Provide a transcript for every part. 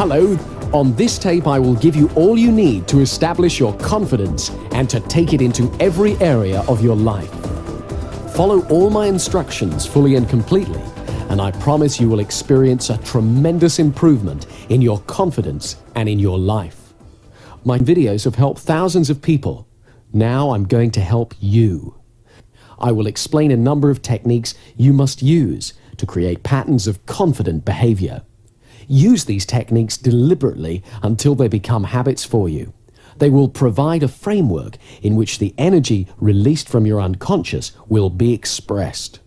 Hello. On this tape, I will give you all you need to establish your confidence and to take it into every area of your life. Follow all my instructions fully and completely, and I promise you will experience a tremendous improvement in your confidence and in your life. My videos have helped thousands of people. Now I'm going to help you. I will explain a number of techniques you must use to create patterns of confident behavior. Use these techniques deliberately until they become habits for you. They will provide a framework in which the energy released from your unconscious will be expressed.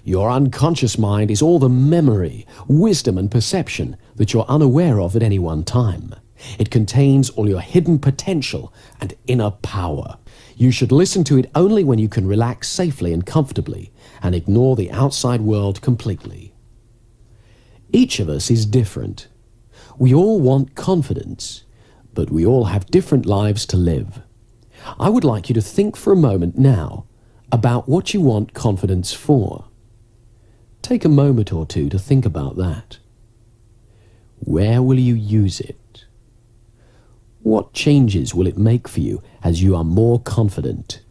Your unconscious mind is all the memory, wisdom and perception that you're unaware of at any one time. It contains all your hidden potential and inner power. You should listen to it only when you can relax safely and comfortably and ignore the outside world completely. Each of us is different. We all want confidence, but we all have different lives to live. I would like you to think for a moment now about what you want confidence for. Take a moment or two to think about that. Where will you use it? What changes will it make for you as you are more confident?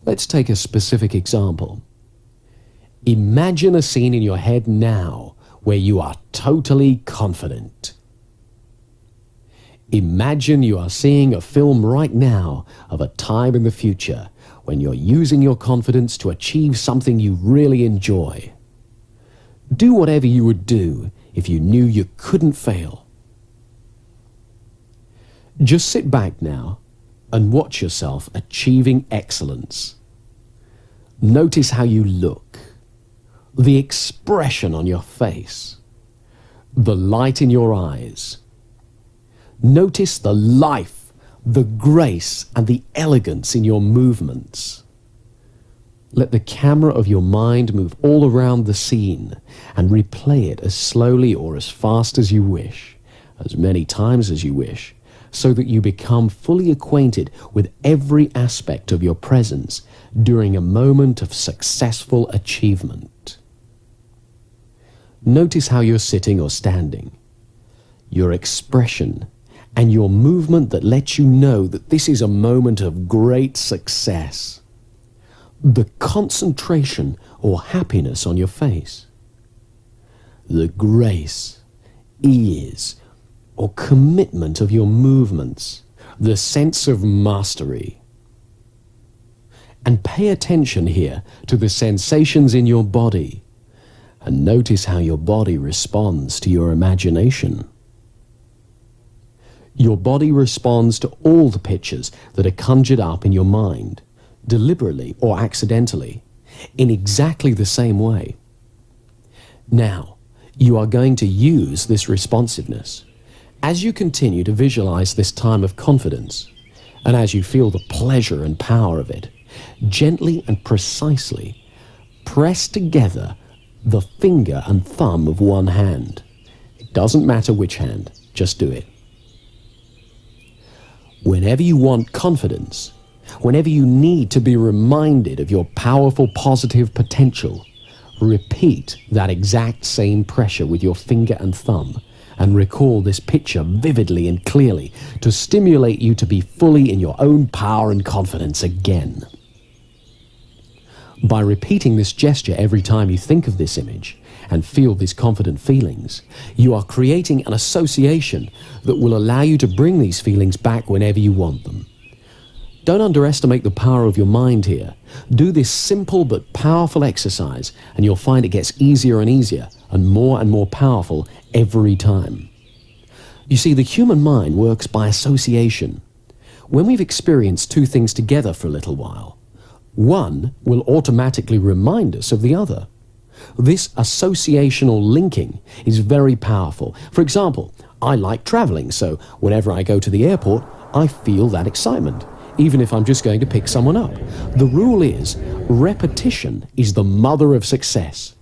Let's take a specific example. Imagine a scene in your head now where you are totally confident. Imagine you are seeing a film right now of a time in the future when you're using your confidence to achieve something you really enjoy. Do whatever you would do if you knew you couldn't fail. Just sit back now and watch yourself achieving excellence. Notice how you look. The expression on your face, the light in your eyes. Notice the life, the grace, and the elegance in your movements. Let the camera of your mind move all around the scene and replay it as slowly or as fast as you wish, as many times as you wish, so that you become fully acquainted with every aspect of your presence during a moment of successful achievement. Notice how you're sitting or standing, your expression, and your movement that lets you know that this is a moment of great success. The concentration or happiness on your face, the grace, ease, or commitment of your movements, the sense of mastery. And pay attention here to the sensations in your body, and notice how your body responds to your imagination. Your body responds to all the pictures that are conjured up in your mind, deliberately or accidentally, in exactly the same way. Now, you are going to use this responsiveness. As you continue to visualize this time of confidence, and as you feel the pleasure and power of it, gently and precisely press together the finger and thumb of one hand. It doesn't matter which hand, just do it. Whenever you want confidence, whenever you need to be reminded of your powerful positive potential, repeat that exact same pressure with your finger and thumb and recall this picture vividly and clearly to stimulate you to be fully in your own power and confidence again. By repeating this gesture every time you think of this image and feel these confident feelings, you are creating an association that will allow you to bring these feelings back whenever you want them. Don't underestimate the power of your mind here. Do this simple but powerful exercise and you'll find it gets easier and easier and more powerful every time. You see, the human mind works by association. When we've experienced two things together for a little while, one will automatically remind us of the other. This associational linking is very powerful. For example, I like traveling, so whenever I go to the airport, I feel that excitement, even if I'm just going to pick someone up. The rule is, repetition is the mother of success.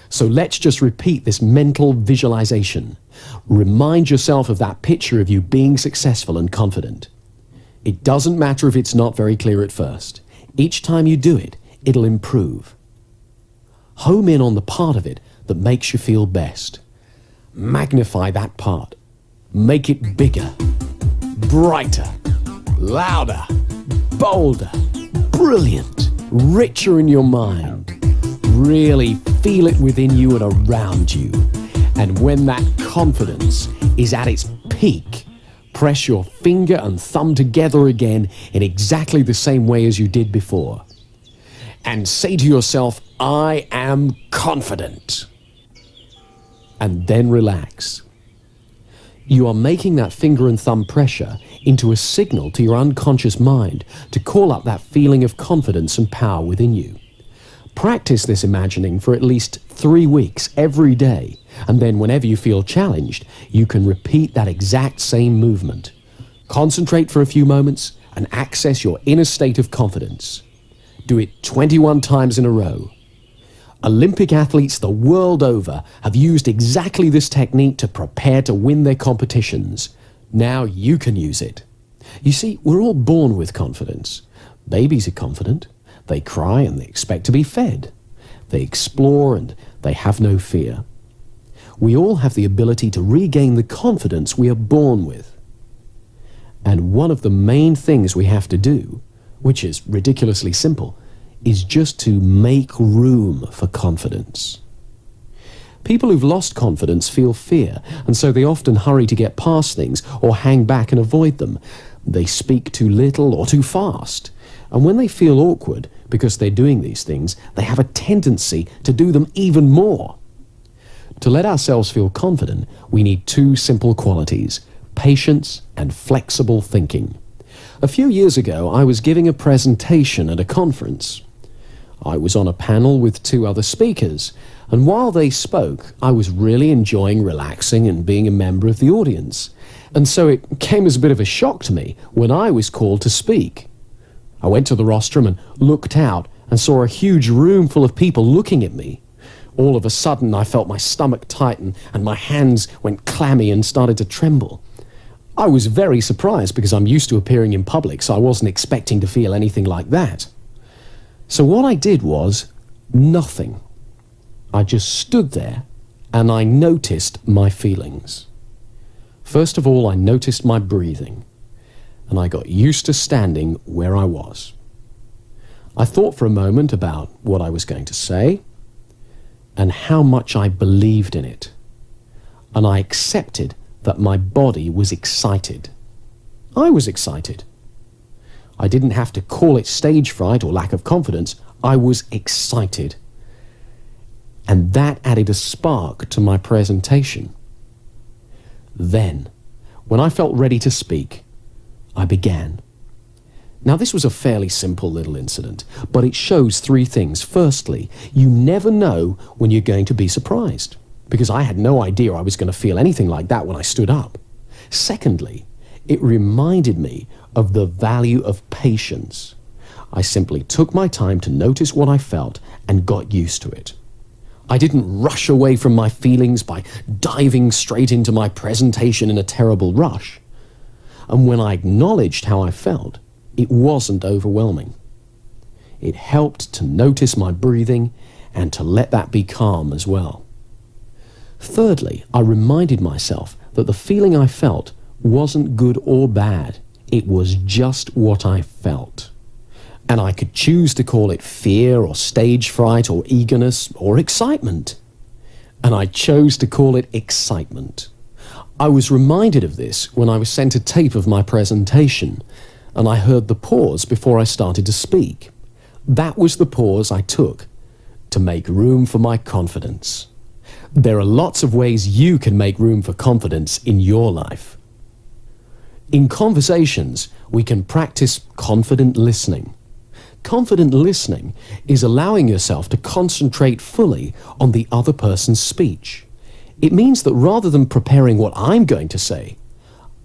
So let's just repeat this mental visualization. Remind yourself of that picture of you being successful and confident. It doesn't matter if it's not very clear at first. Each time you do it, it'll improve. Home in on the part of it that makes you feel best. magnify that part. Make it bigger, brighter, louder, bolder, brilliant, richer in your mind. Really feel it within you and around you. And when that confidence is at its peak, press your finger and thumb together again in exactly the same way as you did before. And say to yourself, I am confident. And then relax. You are making that finger and thumb pressure into a signal to your unconscious mind to call up that feeling of confidence and power within you. Practice this imagining for at least 3 weeks every day, and then whenever you feel challenged, you can repeat that exact same movement. Concentrate for a few moments and access your inner state of confidence. Do it 21 times in a row. Olympic athletes the world over have used exactly this technique to prepare to win their competitions. Now you can use it. You see, we're all born with confidence. Babies are confident. They cry and they expect to be fed. They explore and they have no fear. We all have the ability to regain the confidence we are born with. And one of the main things we have to do, which is ridiculously simple, is just to make room for confidence. People who've lost confidence feel fear, and so they often hurry to get past things or hang back and avoid them. They speak too little or too fast. And when they feel awkward because they're doing these things, they have a tendency to do them even more. To let ourselves feel confident, we need 2 simple qualities: patience and flexible thinking. A few years ago, I was giving a presentation at a conference. I was on a panel with 2 other speakers, and while they spoke, I was really enjoying relaxing and being a member of the audience. And so it came as a bit of a shock to me when I was called to speak. I went to the rostrum and looked out and saw a huge room full of people looking at me. All of a sudden, I felt my stomach tighten and my hands went clammy and started to tremble. I was very surprised because I'm used to appearing in public, so I wasn't expecting to feel anything like that. So what I did was nothing. I just stood there and I noticed my feelings. First of all, I noticed my breathing, and I got used to standing where I was. I thought for a moment about what I was going to say and how much I believed in it, and I accepted that my body was excited. I was excited. I didn't have to call it stage fright or lack of confidence. I was excited. And that added a spark to my presentation. Then, when I felt ready to speak, I began. Now, this was a fairly simple little incident, but it shows 3 things. Firstly, you never know when you're going to be surprised, because I had no idea I was going to feel anything like that when I stood up. Secondly, it reminded me of the value of patience. I simply took my time to notice what I felt and got used to it. I didn't rush away from my feelings by diving straight into my presentation in a terrible rush. And when I acknowledged how I felt, it wasn't overwhelming. It helped to notice my breathing and to let that be calm as well. Thirdly, I reminded myself that the feeling I felt wasn't good or bad. It was just what I felt. And I could choose to call it fear or stage fright or eagerness or excitement. And I chose to call it excitement. I was reminded of this when I was sent a tape of my presentation, and I heard the pause before I started to speak. That was the pause I took to make room for my confidence. There are lots of ways you can make room for confidence in your life. In conversations, we can practice confident listening. Confident listening is allowing yourself to concentrate fully on the other person's speech. It means that rather than preparing what I'm going to say,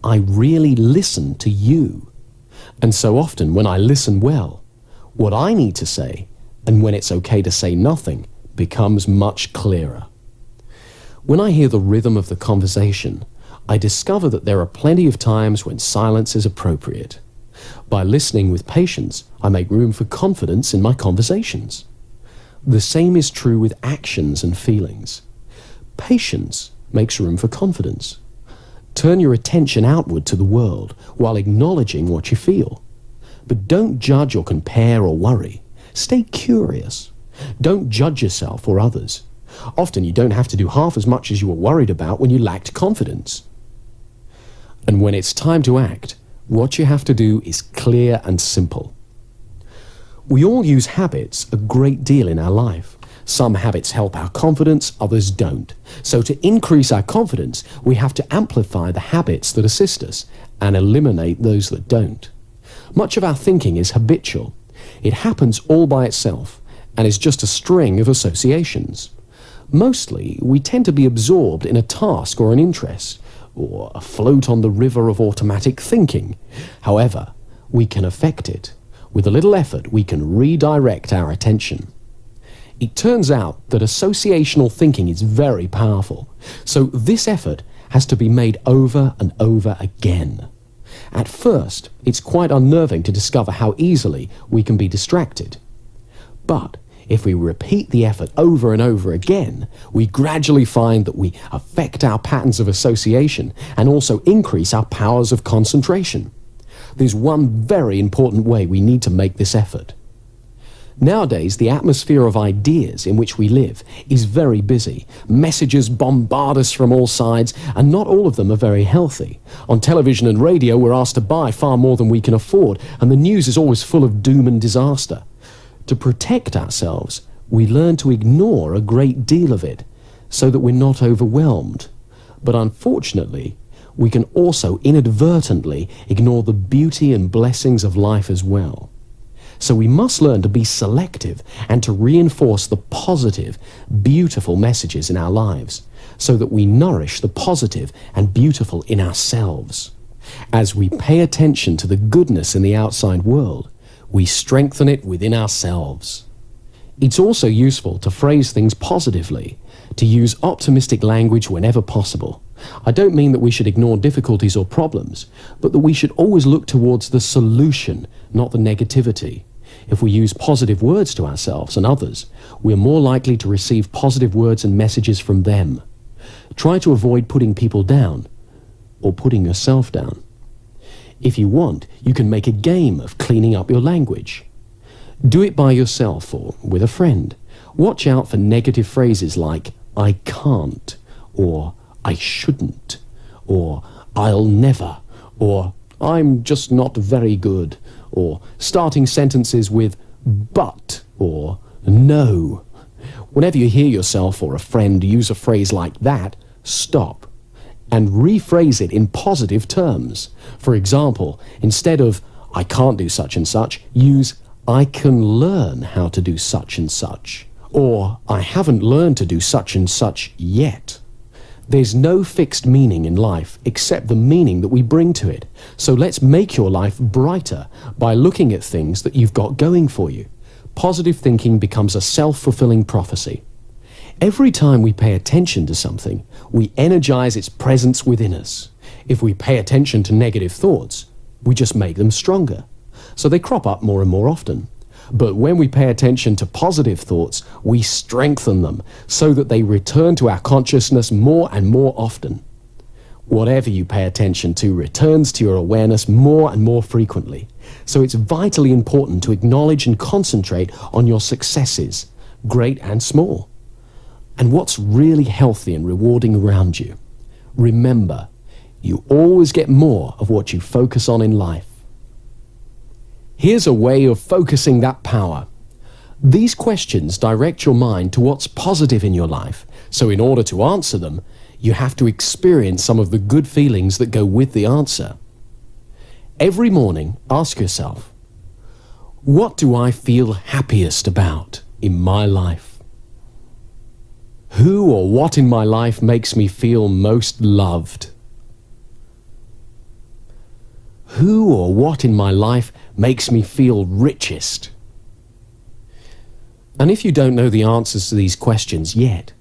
I really listen to you. And so often when I listen well, what I need to say, and when it's okay to say nothing, becomes much clearer. When I hear the rhythm of the conversation, I discover that there are plenty of times when silence is appropriate. By listening with patience, I make room for confidence in my conversations. The same is true with actions and feelings. Patience makes room for confidence. Turn your attention outward to the world while acknowledging what you feel. But don't judge or compare or worry. Stay curious. Don't judge yourself or others. Often you don't have to do half as much as you were worried about when you lacked confidence. And when it's time to act, what you have to do is clear and simple. We all use habits a great deal in our life. Some habits help our confidence, others don't. So to increase our confidence, we have to amplify the habits that assist us and eliminate those that don't. Much of our thinking is habitual. It happens all by itself and is just a string of associations. Mostly, we tend to be absorbed in a task or an interest, or afloat on the river of automatic thinking. However, we can affect it. With a little effort, we can redirect our attention. It turns out that associational thinking is very powerful, so this effort has to be made over and over again. At first, it's quite unnerving to discover how easily we can be distracted. But if we repeat the effort over and over again, we gradually find that we affect our patterns of association and also increase our powers of concentration. There's one very important way we need to make this effort. Nowadays, the atmosphere of ideas in which we live is very busy. Messages bombard us from all sides, and not all of them are very healthy. On television and radio, we're asked to buy far more than we can afford, and the news is always full of doom and disaster. To protect ourselves, we learn to ignore a great deal of it, so that we're not overwhelmed. But unfortunately, we can also inadvertently ignore the beauty and blessings of life as well. So we must learn to be selective and to reinforce the positive, beautiful messages in our lives, so that we nourish the positive and beautiful in ourselves. As we pay attention to the goodness in the outside world, we strengthen it within ourselves. It's also useful to phrase things positively, to use optimistic language whenever possible. I don't mean that we should ignore difficulties or problems, but that we should always look towards the solution, not the negativity. If we use positive words to ourselves and others, we're more likely to receive positive words and messages from them. Try to avoid putting people down or putting yourself down. If you want, you can make a game of cleaning up your language. Do it by yourself or with a friend. Watch out for negative phrases like "I can't," or "I shouldn't," or "I'll never," or "I'm just not very good," or starting sentences with "but" or "no." Whenever you hear yourself or a friend use a phrase like that, stop and rephrase it in positive terms. For example, instead of "I can't do such and such," use "I can learn how to do such and such," or "I haven't learned to do such and such yet." There's no fixed meaning in life except the meaning that we bring to it. So let's make your life brighter by looking at things that you've got going for you. Positive thinking becomes a self-fulfilling prophecy. Every time we pay attention to something, we energize its presence within us. If we pay attention to negative thoughts, we just make them stronger. So they crop up more and more often. But when we pay attention to positive thoughts, we strengthen them so that they return to our consciousness more and more often. Whatever you pay attention to returns to your awareness more and more frequently. So it's vitally important to acknowledge and concentrate on your successes, great and small, and what's really healthy and rewarding around you. Remember, you always get more of what you focus on in life. Here's a way of focusing that power. These questions direct your mind to what's positive in your life, so in order to answer them, you have to experience some of the good feelings that go with the answer. Every morning, ask yourself, what do I feel happiest about in my life? Who or what in my life makes me feel most loved? Who or what in my life makes me feel richest? And if you don't know the answers to these questions yet,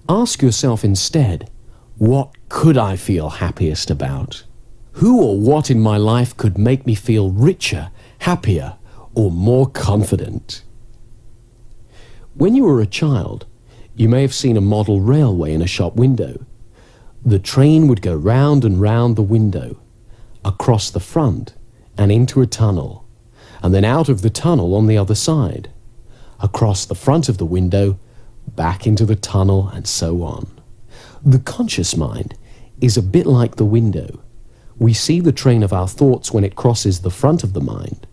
ask yourself instead, what could I feel happiest about? Who or what in my life could make me feel richer, happier, or more confident? When you were a child, you may have seen a model railway in a shop window. The train would go round and round the window, across the front and into a tunnel, and then out of the tunnel on the other side, across the front of the window, back into the tunnel, and so on. The conscious mind is a bit like the window. We see the train of our thoughts when it crosses the front of the mind,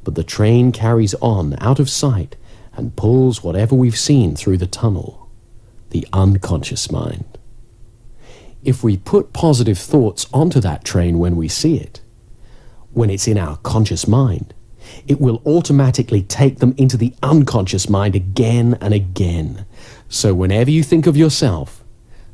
but the train carries on out of sight and pulls whatever we've seen through the tunnel, the unconscious mind. If we put positive thoughts onto that train when we see it, when it's in our conscious mind, it will automatically take them into the unconscious mind again and again. So whenever you think of yourself,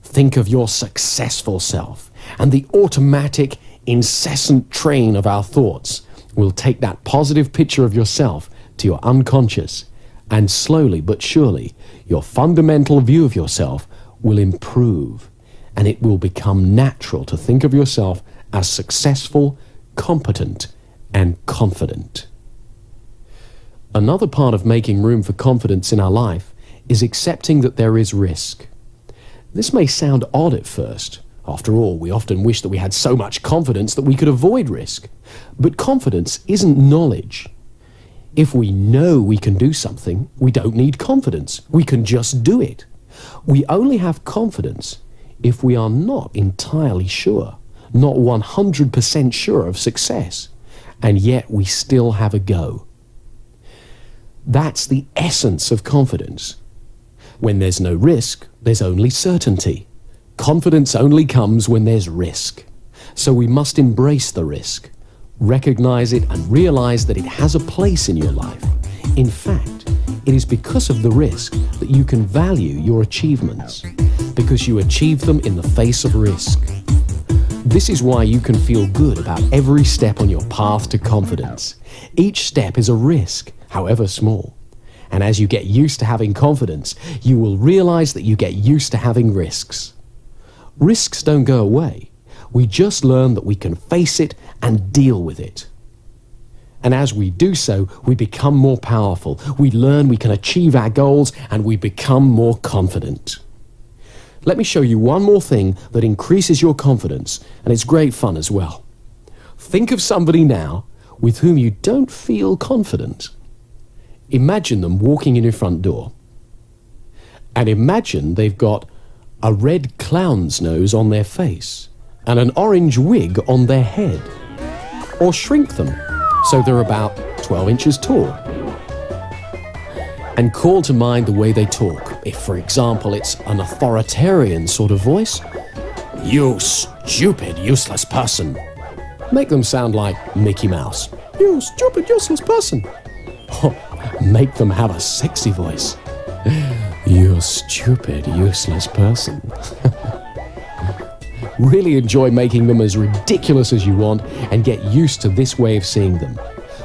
think of your successful self, and the automatic, incessant train of our thoughts will take that positive picture of yourself to your unconscious, and slowly but surely, your fundamental view of yourself will improve, and it will become natural to think of yourself as successful, competent, and confident. Another part of making room for confidence in our life is accepting that there is risk. This may sound odd at first. After all, we often wish that we had so much confidence that we could avoid risk. But confidence isn't knowledge. If we know we can do something, we don't need confidence. We can just do it. We only have confidence if we are not entirely sure, not 100% sure of success, and yet we still have a go. That's the essence of confidence. When there's no risk, there's only certainty. Confidence only comes when there's risk. So we must embrace the risk, recognize it, and realize that it has a place in your life. In fact, it is because of the risk that you can value your achievements, because you achieve them in the face of risk. This is why you can feel good about every step on your path to confidence. Each step is a risk, however small. And as you get used to having confidence, you will realize that you get used to having risks. Risks don't go away. We just learn that we can face it and deal with it. And as we do so, we become more powerful. We learn we can achieve our goals, and we become more confident. Let me show you one more thing that increases your confidence, and it's great fun as well. Think of somebody now with whom you don't feel confident. Imagine them walking in your front door. And imagine they've got a red clown's nose on their face and an orange wig on their head. Or shrink them so they're about 12 inches tall. And call to mind the way they talk. If, for example, it's an authoritarian sort of voice, "You stupid, useless person." Make them sound like Mickey Mouse. "You stupid, useless person." Make them have a sexy voice. "You stupid, useless person." Really enjoy making them as ridiculous as you want, and get used to this way of seeing them,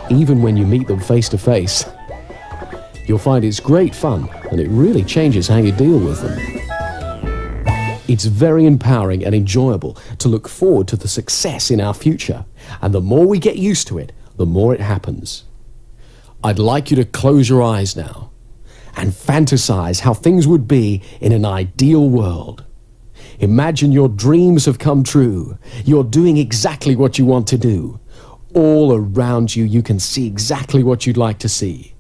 even when you meet them face to face. You'll find it's great fun, and it really changes how you deal with them. It's very empowering and enjoyable to look forward to the success in our future, and the more we get used to it, the more it happens. I'd like you to close your eyes now and fantasize how things would be in an ideal world. Imagine your dreams have come true. You're doing exactly what you want to do. All around you, you can see exactly what you'd like to see.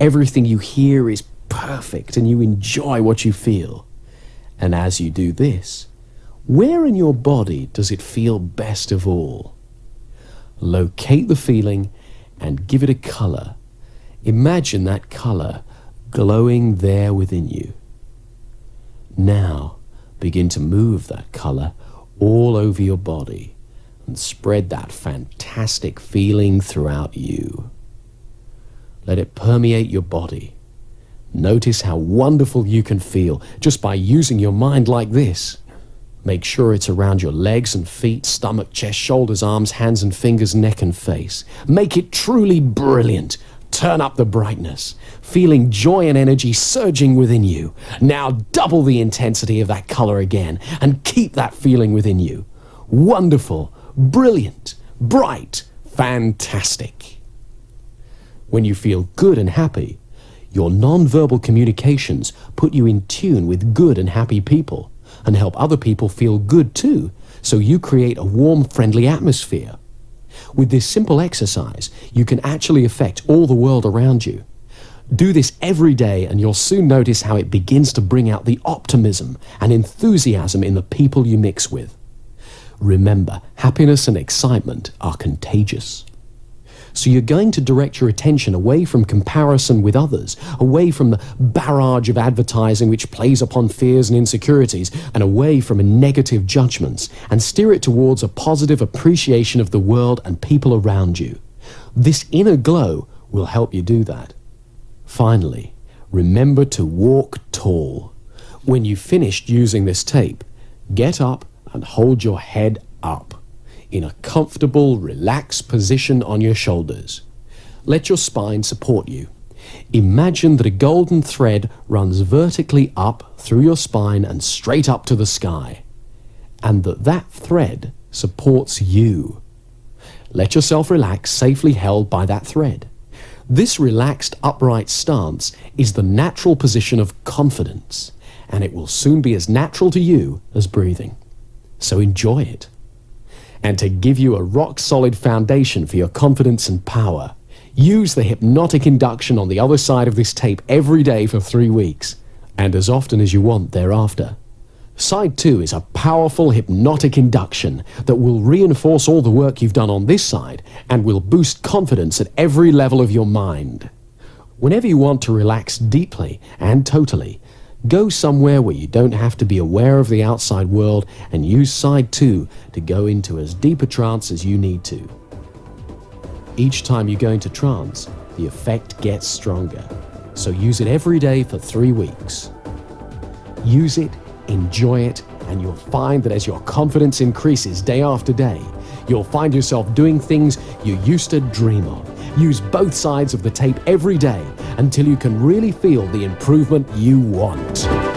Everything you hear is perfect, and you enjoy what you feel. And as you do this, where in your body does it feel best of all? Locate the feeling and give it a color. Imagine that color glowing there within you. Now, begin to move that color all over your body and spread that fantastic feeling throughout you. Let it permeate your body. Notice how wonderful you can feel just by using your mind like this. Make sure it's around your legs and feet, stomach, chest, shoulders, arms, hands and fingers, neck and face. Make it truly brilliant. Turn up the brightness, feeling joy and energy surging within you. Now double the intensity of that color again and keep that feeling within you. Wonderful, brilliant, bright, fantastic. When you feel good and happy, your non-verbal communications put you in tune with good and happy people, and help other people feel good too, so you create a warm, friendly atmosphere. With this simple exercise, you can actually affect all the world around you. Do this every day and you'll soon notice how it begins to bring out the optimism and enthusiasm in the people you mix with. Remember, happiness and excitement are contagious. So you're going to direct your attention away from comparison with others, away from the barrage of advertising which plays upon fears and insecurities, and away from negative judgments, and steer it towards a positive appreciation of the world and people around you. This inner glow will help you do that. Finally, remember to walk tall. When you've finished using this tape, get up and hold your head up in a comfortable, relaxed position on your shoulders. Let your spine support you. Imagine that a golden thread runs vertically up through your spine and straight up to the sky, and that thread supports you. Let yourself relax, safely held by that thread. This relaxed, upright stance is the natural position of confidence, and it will soon be as natural to you as breathing. So enjoy it. And to give you a rock-solid foundation for your confidence and power, use the hypnotic induction on the other side of this tape every day for 3 weeks, and as often as you want thereafter. Side 2 is a powerful hypnotic induction that will reinforce all the work you've done on this side and will boost confidence at every level of your mind. Whenever you want to relax deeply and totally, go somewhere where you don't have to be aware of the outside world and use side 2 to go into as deep a trance as you need to. Each time you go into trance, the effect gets stronger. So use it every day for 3 weeks. Use it, enjoy it, and you'll find that as your confidence increases day after day, you'll find yourself doing things you used to dream of. Use both sides of the tape every day until you can really feel the improvement you want.